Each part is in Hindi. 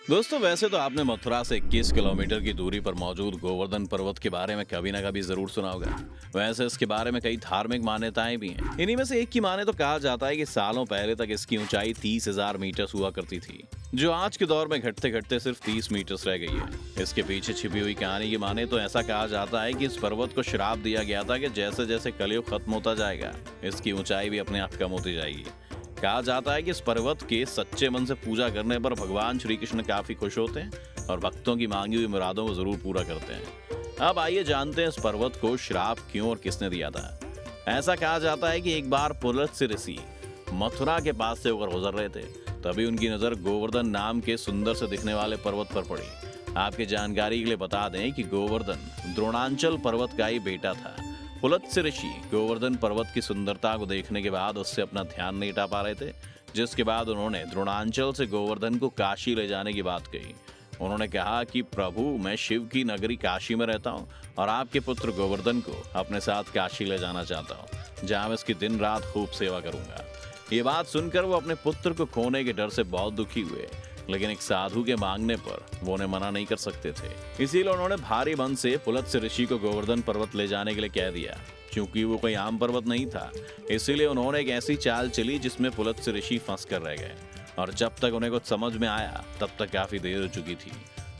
दोस्तों, वैसे तो आपने मथुरा से 21 किलोमीटर की दूरी पर मौजूद गोवर्धन पर्वत के बारे में कभी ना कभी जरूर सुना होगा। वैसे इसके बारे में कई धार्मिक मान्यताएं भी हैं। इन्हीं में से एक की माने तो कहा जाता है कि सालों पहले तक इसकी ऊंचाई 30,000 मीटर हुआ करती थी, जो आज के दौर में घटते घटते सिर्फ 30 मीटर रह गई है। इसके पीछे छिपी हुई कहानी की माने तो ऐसा कहा जाता है कि इस पर्वत को श्राप दिया गया था कि जैसे जैसे कलयुग खत्म होता जाएगा, इसकी ऊंचाई भी अपने आप कम होती जाएगी। कहा जाता है कि इस पर्वत के सच्चे मन से पूजा करने पर भगवान श्री कृष्ण काफी खुश होते हैं और भक्तों की मांगी हुई मुरादों को जरूर पूरा करते हैं। अब आइए जानते हैं इस पर्वत को श्राप क्यों और किसने दिया था। ऐसा कहा जाता है कि एक बार पुलत्स्य ऋषि मथुरा के पास से होकर गुजर रहे थे, तभी उनकी नजर गोवर्धन नाम के सुंदर से दिखने वाले पर्वत पर पड़ी। आपकी जानकारी के लिए बता दें कि गोवर्धन द्रोणांचल पर्वत का ही बेटा था। पुलत्स्य ऋषि गोवर्धन पर्वत की सुंदरता को देखने के बाद उससे अपना ध्यान नहीं हटा पा रहे थे, जिसके बाद उन्होंने द्रोणांचल से गोवर्धन को काशी ले जाने की बात कही। उन्होंने कहा कि प्रभु, मैं शिव की नगरी काशी में रहता हूँ और आपके पुत्र गोवर्धन को अपने साथ काशी ले जाना चाहता हूँ, जहाँ मैं इसकी दिन रात खूब सेवा करूंगा। ये बात सुनकर वो अपने पुत्र को खोने के डर से बहुत दुखी हुए, लेकिन एक साधु के मांगने पर वो उन्हें मना नहीं कर सकते थे। इसीलिए उन्होंने भारी मन से पुलत्स्य ऋषि को गोवर्धन पर्वत ले जाने के लिए कह दिया। क्योंकि वो कोई आम पर्वत नहीं था, इसीलिए उन्होंने एक ऐसी चाल चली जिसमें पुलत्स्य ऋषि फंस कर रह गए, और जब तक उन्हें कुछ समझ में आया तब तक काफी देर हो चुकी थी।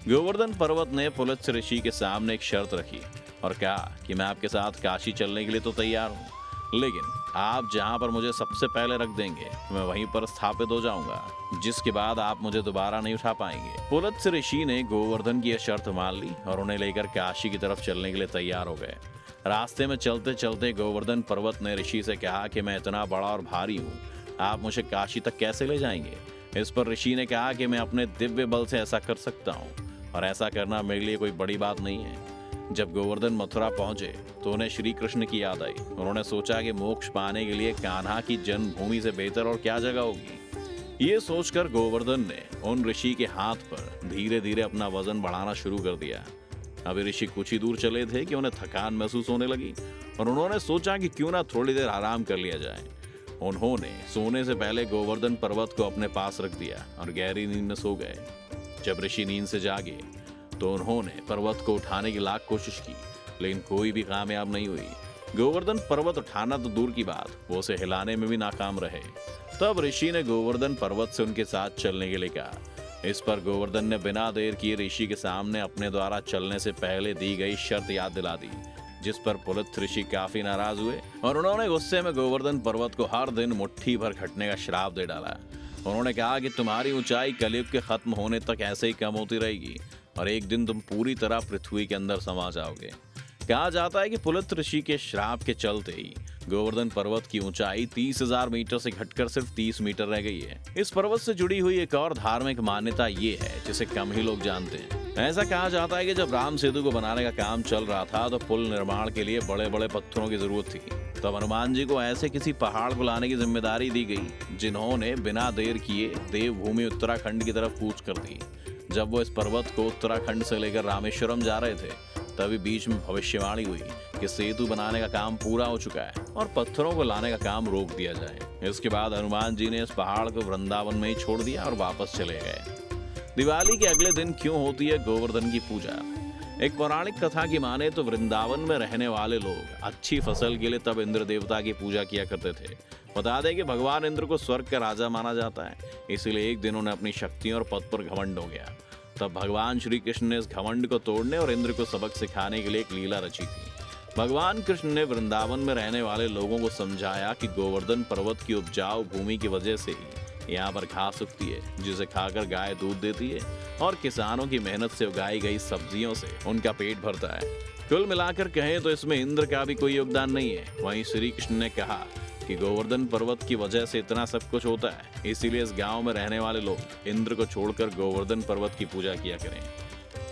गोवर्धन पर्वत ने पुलत्स्य ऋषि के सामने एक शर्त रखी और कहा कि मैं आपके साथ काशी चलने के लिए तो तैयार हूँ, लेकिन आप जहाँ पर मुझे सबसे पहले रख देंगे मैं वहीं पर स्थापित हो जाऊंगा, जिसके बाद आप मुझे दोबारा नहीं उठा पाएंगे। पुलत्स्य ऋषि ने गोवर्धन की यह शर्त मान ली और उन्हें लेकर काशी की तरफ चलने के लिए तैयार हो गए। रास्ते में चलते चलते गोवर्धन पर्वत ने ऋषि से कहा कि मैं इतना बड़ा और भारी हूँ, आप मुझे काशी तक कैसे ले जाएंगे। इस पर ऋषि ने कहा कि मैं अपने दिव्य बल से ऐसा कर सकता हूँ, और ऐसा करना मेरे लिए कोई बड़ी बात नहीं है। जब गोवर्धन मथुरा पहुंचे तो उन्हें श्री कृष्ण की याद आई। उन्होंने सोचा कि मोक्ष पाने के लिए कान्हा की जन्मभूमि से बेहतर और क्या जगह होगी। ये सोचकर गोवर्धन ने उन ऋषि के हाथ पर धीरे धीरे अपना वजन बढ़ाना शुरू कर दिया। अभी ऋषि कुछ ही दूर चले थे कि उन्हें थकान महसूस होने लगी और उन्होंने सोचा कि क्यों ना थोड़ी देर आराम कर लिया जाए। उन्होंने सोने से पहले गोवर्धन पर्वत को अपने पास रख दिया और गहरी नींद में सो गए। जब ऋषि नींद से जागे तो उन्होंने पर्वत को उठाने की लाख कोशिश की, लेकिन कोई भी कामयाब नहीं हुई। गोवर्धन पर्वत उठाना तो दूर की बात, वो उसे हिलाने में भी नाकाम रहे। तब ऋषि ने गोवर्धन पर्वत से उनके साथ चलने के लिए कहा। इस पर गोवर्धन ने बिना देर किए ऋषि के सामने अपने द्वारा चलने से पहले दी गई शर्त याद दिला दी, जिस पर पुलत्स्य ऋषि काफी नाराज हुए और उन्होंने गुस्से में गोवर्धन पर्वत को हर दिन मुट्ठी भर घटने का श्राप दे डाला। उन्होंने कहा कि तुम्हारी ऊंचाई कलयुग के खत्म होने तक ऐसे ही कम होती रहेगी और एक दिन तुम पूरी तरह पृथ्वी के अंदर समा जाओगे। कहा जाता है कि पुलत्स्य ऋषि के श्राप के चलते ही गोवर्धन पर्वत की ऊंचाई 30,000 मीटर से घटकर सिर्फ 30 मीटर रह गई है। इस पर्वत से जुड़ी हुई एक और धार्मिक मान्यता ये है जिसे कम ही लोग जानते हैं। ऐसा कहा जाता है कि जब राम सेतु को बनाने का काम चल रहा था तो पुल निर्माण के लिए बड़े बड़े पत्थरों की जरूरत थी। तब हनुमान जी को ऐसे किसी पहाड़ को लाने की जिम्मेदारी दी गई जिन्होंने बिना देर किए देवभूमि उत्तराखंड की तरफ कूच कर दी। जब वो इस पर्वत को उत्तराखंड से लेकर रामेश्वरम जा रहे थे, तभी बीच में भविष्यवाणी हुई कि सेतु बनाने का काम पूरा हो चुका है और पत्थरों को लाने का काम रोक दिया जाए। इसके बाद हनुमान जी ने इस पहाड़ को वृंदावन में ही छोड़ दिया और वापस चले गए। दिवाली के अगले दिन क्यों होती है गोवर्धन की पूजा? एक पौराणिक कथा की माने तो वृंदावन में रहने वाले लोग अच्छी फसल के लिए तब इंद्र देवता की पूजा किया करते थे। बता दें कि भगवान इंद्र को स्वर्ग का राजा माना जाता है, इसलिए एक दिन उन्हें अपनी शक्तियों और पद पर घमंड हो गया। तब भगवान श्री कृष्ण ने इस घमंड को तोड़ने और इंद्र को सबक सिखाने के लिए एक लीला रची थी। भगवान कृष्ण ने वृंदावन में रहने वाले लोगों को समझाया कि गोवर्धन पर्वत की उपजाऊ भूमि की वजह से ही यहाँ पर घास उगती है, जिसे खाकर गाय दूध देती है और किसानों की मेहनत से उगाई गई सब्जियों से उनका पेट भरता है। कुल मिलाकर कहें तो इसमें इंद्र का भी कोई योगदान नहीं है। वहीं श्री कृष्ण ने कहा कि गोवर्धन पर्वत की वजह से इतना सब कुछ होता है, इसीलिए इस गांव में रहने वाले लोग इंद्र को छोड़कर गोवर्धन पर्वत की पूजा किया करें।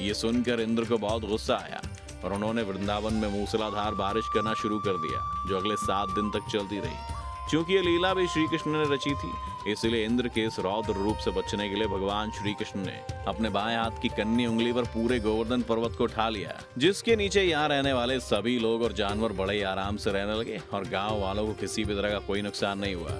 ये सुनकर इंद्र को बहुत गुस्सा आया और उन्होंने वृंदावन में मूसलाधार बारिश करना शुरू कर दिया, जो अगले 7 दिन तक चलती रही। क्योंकि ये लीला भी श्री कृष्ण ने रची थी, इसलिए इंद्र के इस रौद्र रूप से बचने के लिए भगवान श्री कृष्ण ने अपने बाएं हाथ की कन्नी उंगली पर पूरे गोवर्धन पर्वत को उठा लिया, जिसके नीचे यहाँ रहने वाले सभी लोग और जानवर बड़े ही आराम से रहने लगे और गांव वालों को किसी भी तरह का कोई नुकसान नहीं हुआ।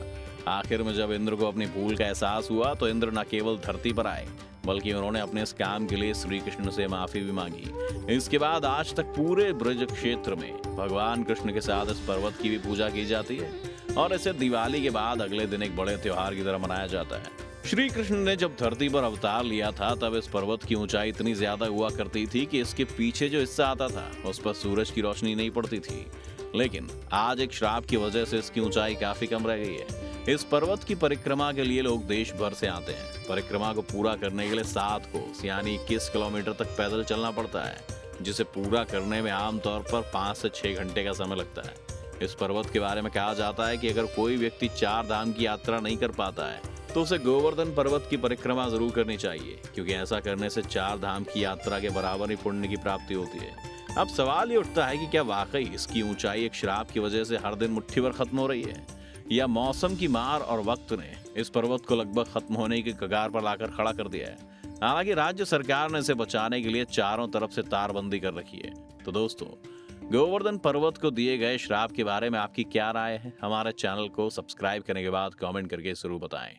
आखिर में जब इंद्र को अपनी भूल का एहसास हुआ तो इंद्र न केवल धरती पर आए बल्कि उन्होंने अपने इस काम के लिए श्री कृष्ण से माफी भी मांगी। इसके बाद आज तक पूरे ब्रज क्षेत्र में भगवान कृष्ण के साथ इस पर्वत की भी पूजा की जाती है और इसे दिवाली के बाद अगले दिन एक बड़े त्योहार की तरह मनाया जाता है। श्री कृष्ण ने जब धरती पर अवतार लिया था तब इस पर्वत की ऊंचाई इतनी ज्यादा हुआ करती थी कि इसके पीछे जो हिस्सा आता था उस पर सूरज की रोशनी नहीं पड़ती थी, लेकिन आज एक श्राप की वजह से इसकी ऊंचाई काफी कम रह गई है। इस पर्वत की परिक्रमा के लिए लोग देश भर से आते हैं। परिक्रमा को पूरा करने के लिए 7 कोस यानी 21 किलोमीटर तक पैदल चलना पड़ता है, जिसे पूरा करने में आमतौर पर 5 से 6 घंटे का समय लगता है। इस पर्वत के बारे में कहा जाता है कि अगर कोई व्यक्ति 4 धाम की यात्रा नहीं कर पाता है तो उसे गोवर्धन पर्वत की परिक्रमा जरूर करनी चाहिए, क्योंकि ऐसा करने से 4 धाम की यात्रा के बराबर ही पुण्य की प्राप्ति होती है। अब सवाल ये उठता है कि क्या वाकई इसकी ऊंचाई एक श्राप की वजह से हर दिन मुट्ठी भर खत्म हो रही है, या मौसम की मार और वक्त ने इस पर्वत को लगभग खत्म होने की कगार पर लाकर खड़ा कर दिया है। हालांकि राज्य सरकार ने इसे बचाने के लिए चारों तरफ से तारबंदी कर रखी है। तो दोस्तों, गोवर्धन पर्वत को दिए गए श्राप के बारे में आपकी क्या राय है? हमारे चैनल को सब्सक्राइब करने के बाद कमेंट करके जरूर बताएं।